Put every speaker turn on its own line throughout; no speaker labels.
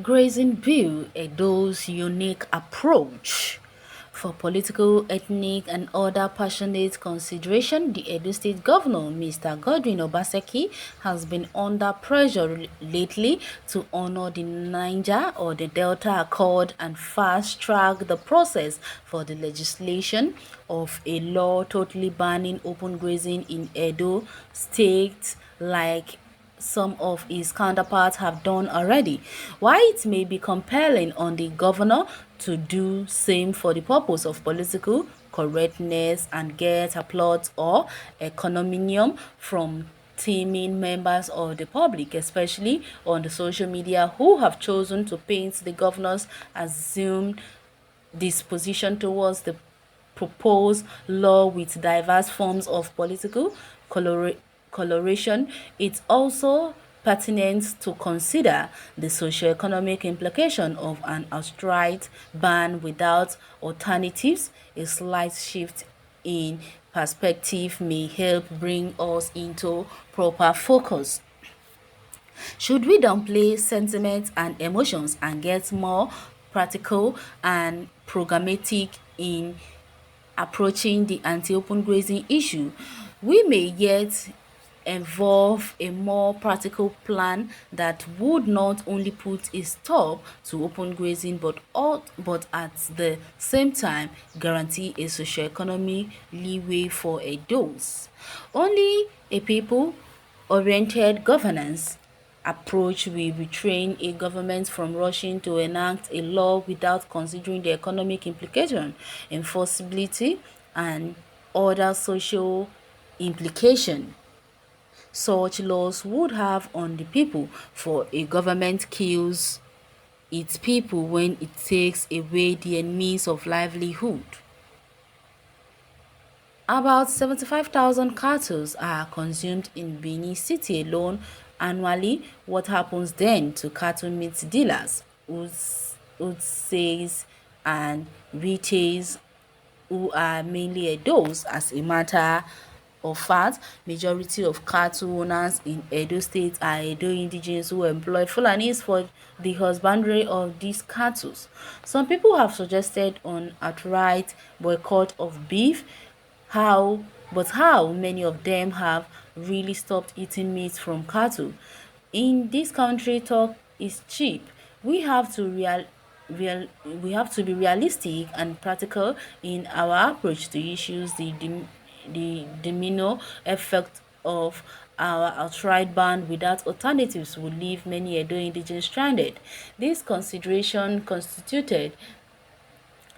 Grazing bill, Edo'S unique approach for political, ethnic, and other passionate consideration, the Edo State Governor, Mr. Godwin Obaseki, has been under pressure lately to honor the Niger or the Delta Accord and fast-track the process for the legislation of a law totally banning open grazing in Edo State, like some of his counterparts have done already. While it may be compelling on the governor to do same for the purpose of political correctness and get applause or encomium from teaming members of the public, especially on the social media, who have chosen to paint the governor's assumed disposition towards the proposed law with diverse forms of political coloration. It's also pertinent to consider the socio-economic implication of an outright ban without alternatives. A slight shift in perspective may help bring us into proper focus. Should we downplay sentiments and emotions and get more practical and programmatic in approaching the anti-open grazing issue? We may yet involve a more practical plan that would not only put a stop to open grazing but at the same time guarantee a socio-economic leeway for a dose. Only a people-oriented governance approach will restrain a government from rushing to enact a law without considering the economic implication, enforceability, and other social implication such laws would have on the people. For a government kills its people when it takes away their means of livelihood. About 75,000 cattle are consumed in Benin City alone annually. What happens then to cattle meat dealers, wholesalers, and retailers, who are mainly Edo's? As a matter of fact, majority of cattle owners in Edo State are Edo indigenes who employ Fulanis for the husbandry of these cattle. Some people have suggested an outright boycott of beef. How many of them have really stopped eating meat from cattle? In this country, talk is cheap. We have to we have to be realistic and practical in our approach to issues. The domino effect of our outright ban without alternatives will leave many Edo indigenes stranded. This consideration constituted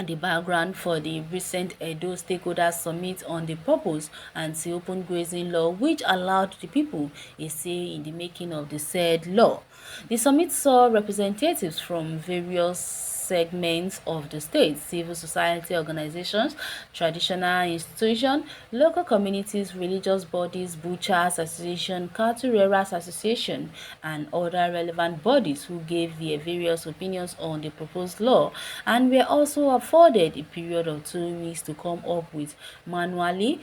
the background for the recent Edo Stakeholders Summit on the purpose anti-open grazing law, which allowed the people a say in the making of the said law. The summit saw representatives from various segments of the state, civil society organizations, traditional institutions, local communities, religious bodies, butchers association, cattle rearers association, and other relevant bodies who gave their various opinions on the proposed law, and were also afforded a period of 2 weeks to come up with manually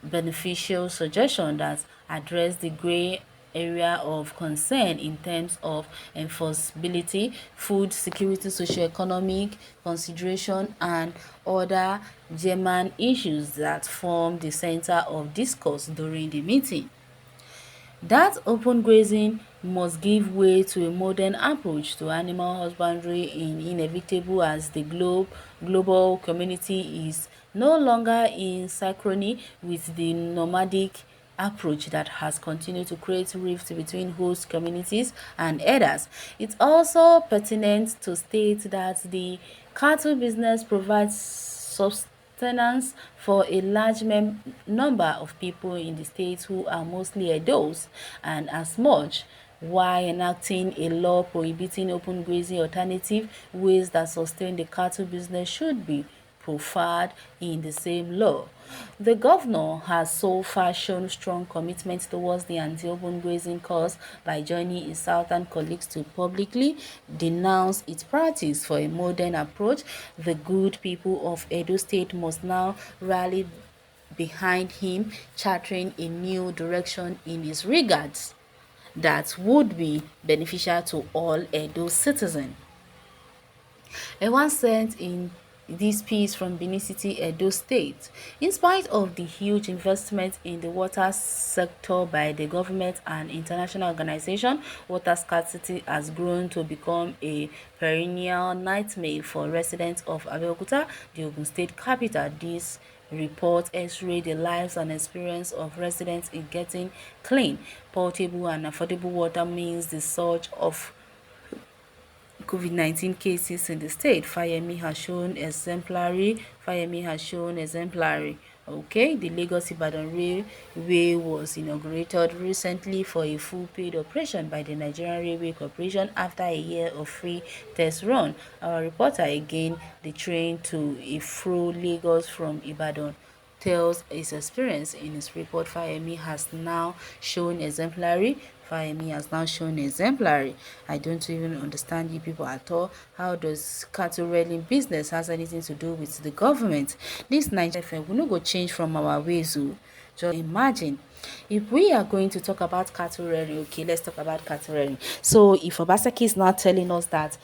beneficial suggestions that address the gray area of concern in terms of enforceability, food security, socio-economic consideration, and other german issues that form the center of discourse during the meeting. That open grazing must give way to a modern approach to animal husbandry in inevitable as the global community is no longer in synchrony with the nomadic approach that has continued to create rifts between host communities and others. It's also pertinent to state that the cattle business provides sustenance for a large number of people in the states who are mostly adults, and as much while enacting a law prohibiting open grazing, alternative ways that sustain the cattle business should be proffered in the same law. The governor has so far shown strong commitment towards the anti-open grazing cause by joining his southern colleagues to publicly denounce its practice. For a modern approach, the good people of Edo State must now rally behind him, charting a new direction in his regards. that would be beneficial to all Edo citizens. And one sent in this piece from Benin City, Edo State. In spite of the huge investment in the water sector by the government and international organization, water scarcity has grown to become a perennial nightmare for residents of Abeokuta, the Ogun State capital. This report x-ray the lives and experience of residents in getting clean, portable and affordable water means the surge of COVID-19 cases in the state. Fayemi has shown exemplary. Okay, the Lagos Ibadan Railway was inaugurated recently for a full paid operation by the Nigerian Railway Corporation after a year of free test run. Our reporter again, the train to Ifro, Lagos from Ibadan, tells his experience in his report. Fayemi has now shown exemplary. I don't even understand you people at all. How does cattle rearing business has anything to do with the government? This Nigeria will not go change from our ways. Just imagine. If we are going to talk about cattle rearing, okay, let's talk about cattle rearing. So if Obaseki is now telling us that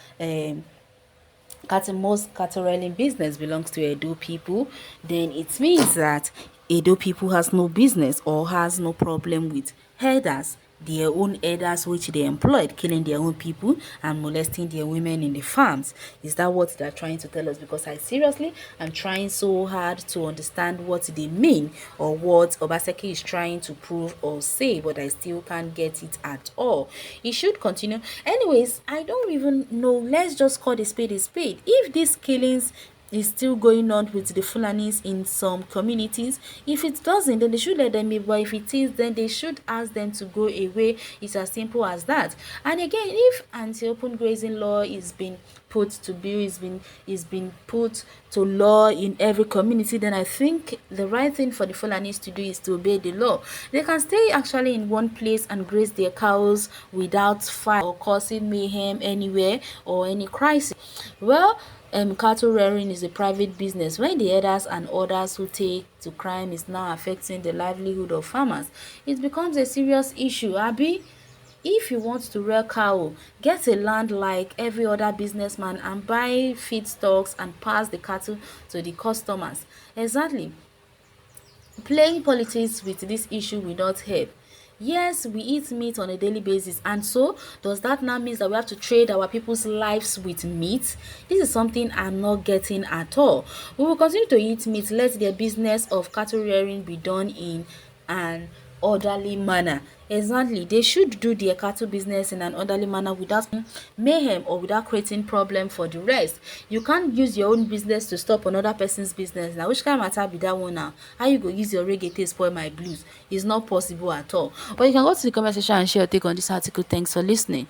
most cattle rearing business belongs to Edo people, then it means that Edo people has no business or has no problem with herders, their own herders which they employed, killing their own people and molesting their women in the farms. Is that what they're trying to tell us? Because I'm trying so hard to understand what they mean or what Obaseki is trying to prove or say, but I still can't get it at all. It should continue. Anyways, I don't even know. Let's just call a spade a spade. If these killings is still going on with the Fulanis in some communities, if it doesn't, then they should let them be, but if it is, then they should ask them to go away. It's as simple as that. And again, if anti-open grazing law is being put to bill, is been put to law in every community, then I think the right thing for the Fulanis to do is to obey the law. They can stay actually in one place and graze their cows without fire or causing mayhem anywhere or any crisis. Well, cattle rearing is a private business. When the herders and others who take to crime is now affecting the livelihood of farmers, it becomes a serious issue. Abi, if you want to rear cow, get a land like every other businessman and buy feedstocks and pass the cattle to the customers. Exactly. Playing politics with this issue will not help. Yes, we eat meat on a daily basis, and so does that now mean that we have to trade our people's lives with meat? This is something I'm not getting at all. We will continue to eat meat. Let the business of cattle rearing be done in an orderly manner. Exactly, they should do their cattle business in an orderly manner without mayhem or without creating problem for the rest. You can't use your own business to stop another person's business. Now which kind of matter be that one now? How you go use your reggae to spoil my blues? It's not possible at all. But you can go to the comment section and share your take on this article. Thanks for listening.